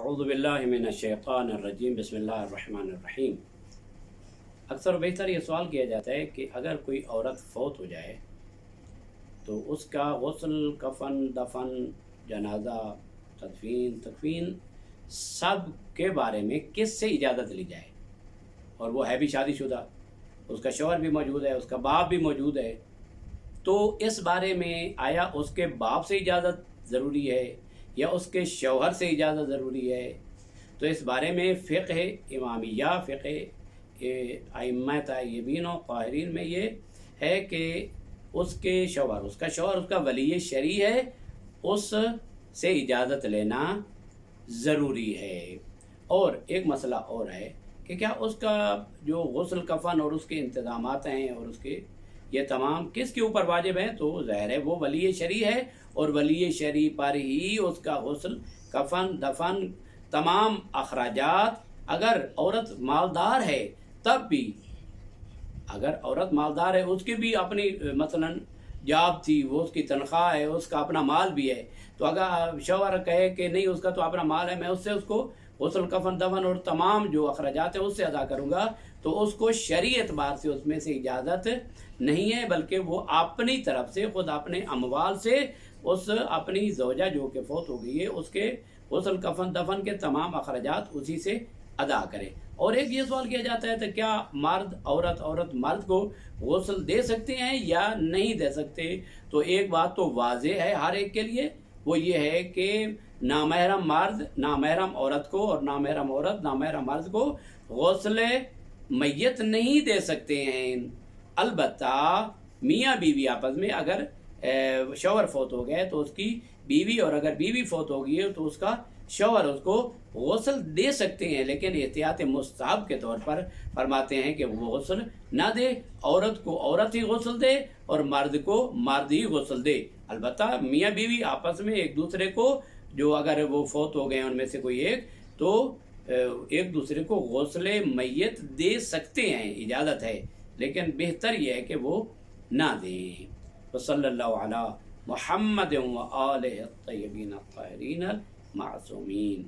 اعوذ باللہ من الشیطان الرجیم بسم اللہ الرحمن الرحیم۔ اکثر و بیشتر یہ سوال کیا جاتا ہے کہ اگر کوئی عورت فوت ہو جائے تو اس کا غسل، کفن، دفن، جنازہ، تکفین سب کے بارے میں کس سے اجازت لی جائے، اور وہ ہے بھی شادی شدہ، اس کا شوہر بھی موجود ہے، اس کا باپ بھی موجود ہے، تو اس بارے میں آیا اس کے باپ سے اجازت ضروری ہے یا اس کے شوہر سے اجازت ضروری ہے؟ تو اس بارے میں فقہ امامیہ، فقہ ائمہ طیبین و طاہرین میں یہ ہے کہ اس کے شوہر، اس کا ولی شرعی ہے، اس سے اجازت لینا ضروری ہے۔ اور ایک مسئلہ اور ہے کہ کیا اس کا جو غسل، کفن اور اس کے انتظامات ہیں اور اس کے یہ تمام کس کے اوپر واجب ہیں؟ تو ظاہر ہے وہ ولی شرعی ہے، اور ولی شرعی پر ہی اس کا غسل، کفن، دفن، تمام اخراجات، اگر عورت مالدار ہے تب بھی، اگر عورت مالدار ہے، اس کی بھی اپنی مثلا جاب تھی، وہ اس کی تنخواہ ہے، اس کا اپنا مال بھی ہے، تو اگر شوہر کہے کہ نہیں اس کا تو اپنا مال ہے، میں اس سے اس کو غسل، کفن، دفن اور تمام جو اخراجات ہیں اس سے ادا کروں گا، تو اس کو شرعی اعتبار سے اس میں سے اجازت نہیں ہے، بلکہ وہ اپنی طرف سے، خود اپنے اموال سے اس اپنی زوجہ جو کہ فوت ہو گئی ہے اس کے غسل، کفن، دفن کے تمام اخراجات اسی سے ادا کرے۔ اور ایک یہ سوال کیا جاتا ہے تو کیا مرد عورت مرد کو غسل دے سکتے ہیں یا نہیں دے سکتے؟ تو ایک بات تو واضح ہے ہر ایک کے لیے، وہ یہ ہے کہ نامحرم مرد نامحرم عورت کو، اور نامحرم عورت نامحرم مرد کو غسل میت نہیں دے سکتے ہیں۔ البتہ میاں بیوی آپس میں اگر شوہر فوت ہو گئے تو اس کی بیوی، اور اگر بیوی فوت ہو گئی ہے تو اس کا شوہر اس کو غسل دے سکتے ہیں، لیکن احتیاط مستحب کے طور پر فرماتے ہیں کہ وہ غسل نہ دے، عورت کو عورت ہی غسل دے اور مرد کو مرد ہی غسل دے۔ البتہ میاں بیوی آپس میں ایک دوسرے کو، جو اگر وہ فوت ہو گئے ہیں ان میں سے کوئی ایک، تو ایک دوسرے کو غسل میت دے سکتے ہیں، اجازت ہے، لیکن بہتر یہ ہے کہ وہ نہ دیں۔ وصلی اللہ علی محمد و آلہ الطیبین الطاہرین المعصومین۔